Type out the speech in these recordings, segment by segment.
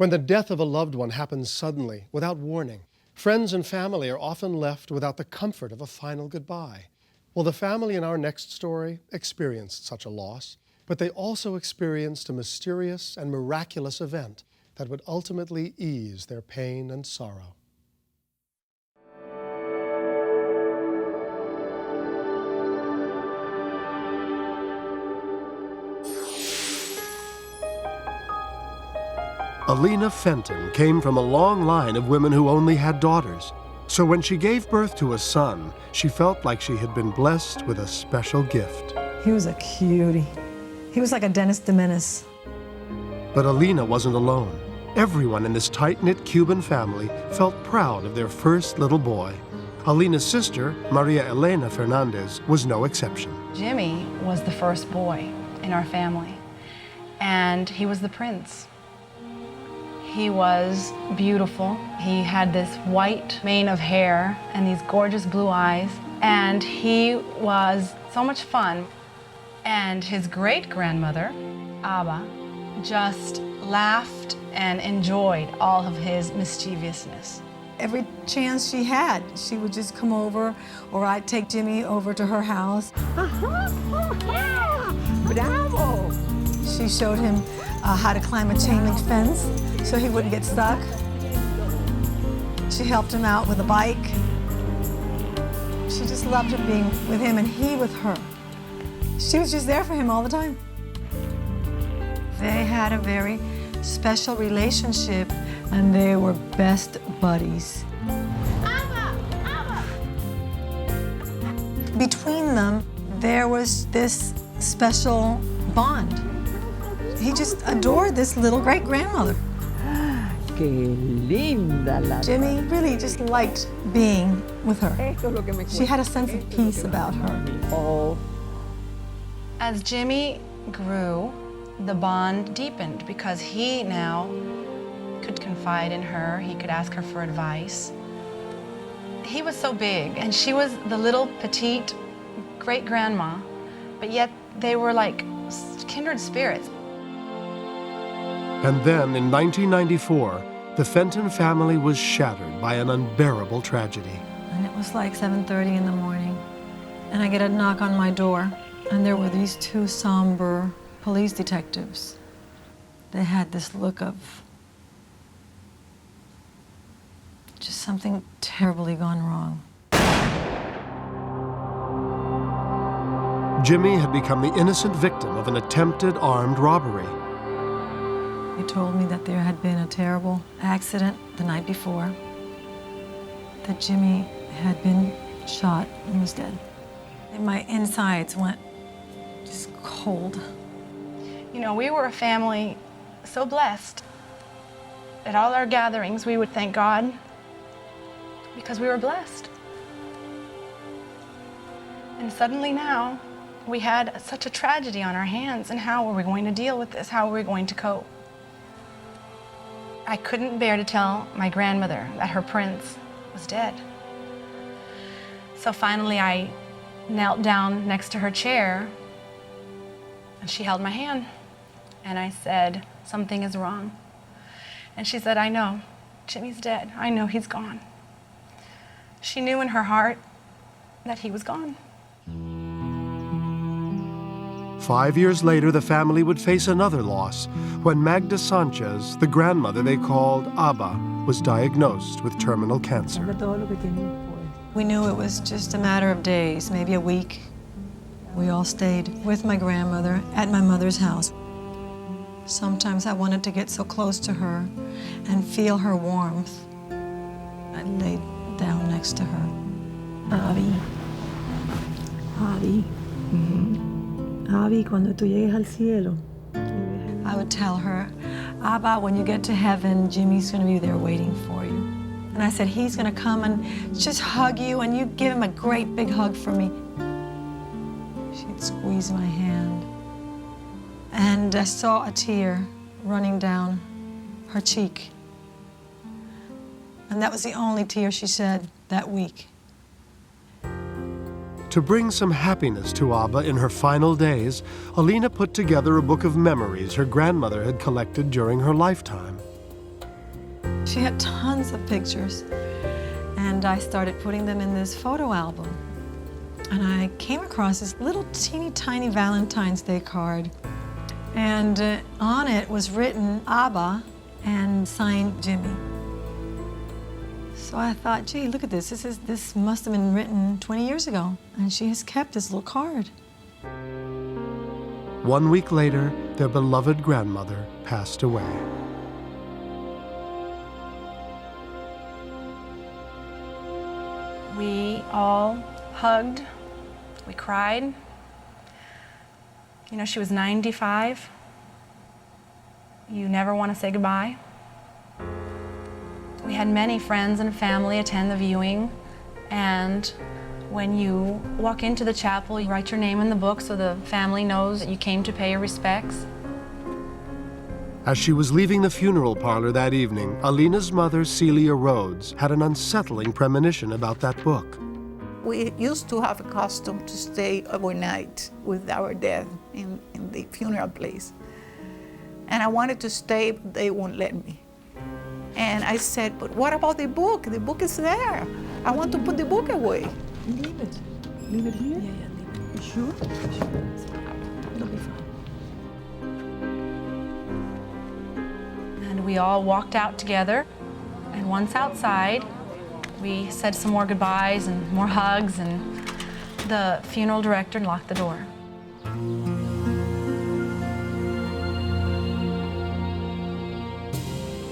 When the death of a loved one happens suddenly, without warning, friends and family are often left without the comfort of a final goodbye. Well, the family in our next story experienced such a loss, but they also experienced a mysterious and miraculous event that would ultimately ease their pain and sorrow. Alina Fenton came from a long line of women who only had daughters. So when she gave birth to a son, she felt like she had been blessed with a special gift. He was a cutie. He was like a Dennis de Menace. But Alina wasn't alone. Everyone in this tight-knit Cuban family felt proud of their first little boy. Alina's sister, Maria Elena Fernandez, was no exception. Jimmy was the first boy in our family, and he was the prince. He was beautiful. He had this white mane of hair and these gorgeous blue eyes, and he was so much fun. And his great-grandmother, Abba, just laughed and enjoyed all of his mischievousness. Every chance she had, she would just come over, or I'd take Jimmy over to her house. Bravo! She showed him how to climb a chain link fence so he wouldn't get stuck. She helped him out with a bike. She just loved him being with him and he with her. She was just there for him all the time. They had a very special relationship and they were best buddies. Abba! Abba! Between them, there was this special bond. He just adored this little great-grandmother. Qué linda la... Jimmy really just liked being with her. Esto es lo que me She had a sense of peace about her. Oh. As Jimmy grew, the bond deepened because he now could confide in her. He could ask her for advice. He was so big, and she was the little petite great-grandma, but yet they were like kindred spirits. And then, in 1994, the Fenton family was shattered by an unbearable tragedy. And it was like 7:30 in the morning, and I get a knock on my door, and there were these two somber police detectives. They had this look of just something terribly gone wrong. Jimmy had become the innocent victim of an attempted armed robbery. They told me that there had been a terrible accident the night before, that Jimmy had been shot and was dead. And my insides went just cold. You know, we were a family so blessed. At all our gatherings, we would thank God because we were blessed. And suddenly now, we had such a tragedy on our hands, and how were we going to deal with this? How were we going to cope? I couldn't bear to tell my grandmother that her prince was dead. So finally, I knelt down next to her chair, and she held my hand, and I said, "Something is wrong." And she said, "I know, Jimmy's dead. I know he's gone." She knew in her heart that he was gone. 5 years later, the family would face another loss when Magda Sanchez, the grandmother they called Abba, was diagnosed with terminal cancer. We knew it was just a matter of days, maybe a week. We all stayed with my grandmother at my mother's house. Sometimes I wanted to get so close to her and feel her warmth. I laid down next to her. Abby. Abby. Abby, cuando tú llegues al cielo. I would tell her, "Abba, when you get to heaven, Jimmy's gonna be there waiting for you." And I said, "He's gonna come and just hug you, and you give him a great big hug for me." She'd squeeze my hand. And I saw a tear running down her cheek. And that was the only tear she shed that week. To bring some happiness to Abba in her final days, Alina put together a book of memories her grandmother had collected during her lifetime. She had tons of pictures, and I started putting them in this photo album. And I came across this little teeny tiny Valentine's Day card, and on it was written Abba and signed Jimmy. So I thought, gee, look at this. This must have been written 20 years ago, and she has kept this little card. 1 week later, their beloved grandmother passed away. We all hugged, we cried. You know, she was 95. You never want to say goodbye. We had many friends and family attend the viewing, and when you walk into the chapel, you write your name in the book so the family knows that you came to pay your respects. As she was leaving the funeral parlor that evening, Alina's mother, Celia Rhodes, had an unsettling premonition about that book. We used to have a custom to stay overnight with our dead in the funeral place. And I wanted to stay, but they won't let me. And I said, but what about the book? The book is there. I want to put the book away. Leave it. Leave it here? Yeah, leave it. You sure? It'll be fine. And we all walked out together, and once outside, we said some more goodbyes and more hugs, and the funeral director locked the door.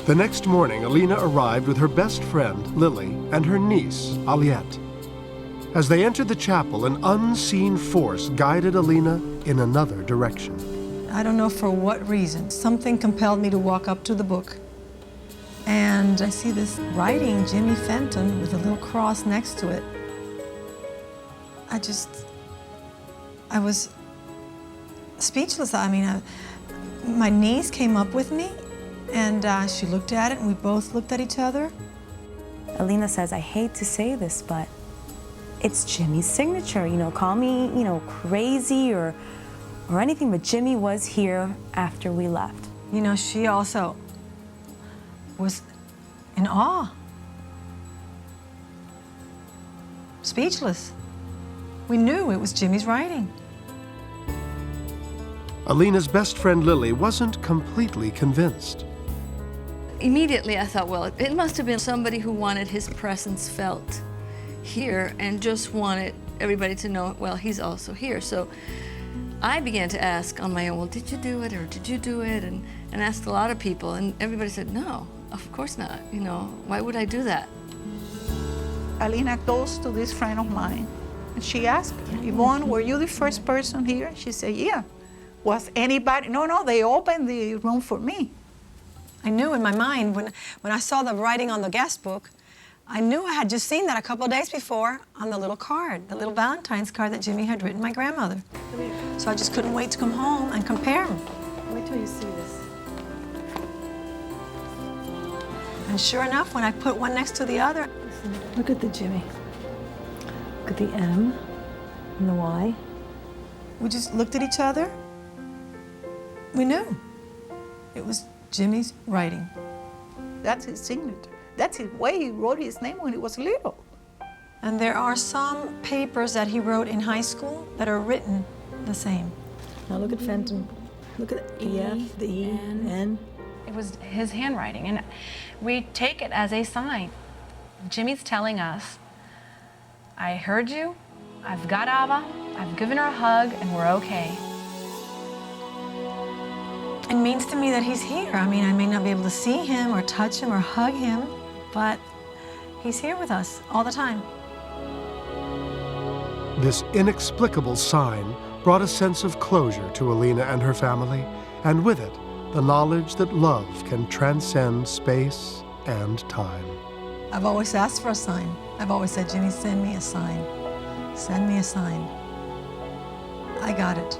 The next morning, Alina arrived with her best friend, Lily, and her niece, Aliette. As they entered the chapel, an unseen force guided Alina in another direction. I don't know for what reason. Something compelled me to walk up to the book. And I see this writing, Jimmy Fenton, with a little cross next to it. I was speechless. I mean, my niece came up with me, and she looked at it, and we both looked at each other. Alina says, I hate to say this, but it's Jimmy's signature. You know, call me, you know, crazy or anything, but Jimmy was here after we left. You know, she also was in awe, speechless. We knew it was Jimmy's writing. Alina's best friend, Lily, wasn't completely convinced. Immediately I thought, well, it must have been somebody who wanted his presence felt here and just wanted everybody to know, well, he's also here. So I began to ask on my own, well, did you do it or did you do it? And asked a lot of people, and everybody said, no, of course not. You know, why would I do that? Alina goes to this friend of mine, and she asked her, Yvonne, were you the first person here? She said, yeah. Was anybody? No, they opened the room for me. I knew in my mind, when I saw the writing on the guest book, I knew I had just seen that a couple of days before on the little card, the little Valentine's card that Jimmy had written my grandmother. So I just couldn't wait to come home and compare them. Wait till you see this. And sure enough, when I put one next to the other, Look at the Jimmy. Look at the M and the Y. we just looked at each other. We knew it was Jimmy's writing. That's his signature. That's the way he wrote his name when he was little. And there are some papers that he wrote in high school that are written the same. Now look at Fenton. Look at the F, the E, N. It was his handwriting, and we take it as a sign. Jimmy's telling us, I heard you, I've got Abba, I've given her a hug, and we're okay. It means to me that he's here. I mean, I may not be able to see him or touch him or hug him, but he's here with us all the time. This inexplicable sign brought a sense of closure to Alina and her family, and with it, the knowledge that love can transcend space and time. I've always asked for a sign. I've always said, Jimmy, send me a sign. Send me a sign. I got it.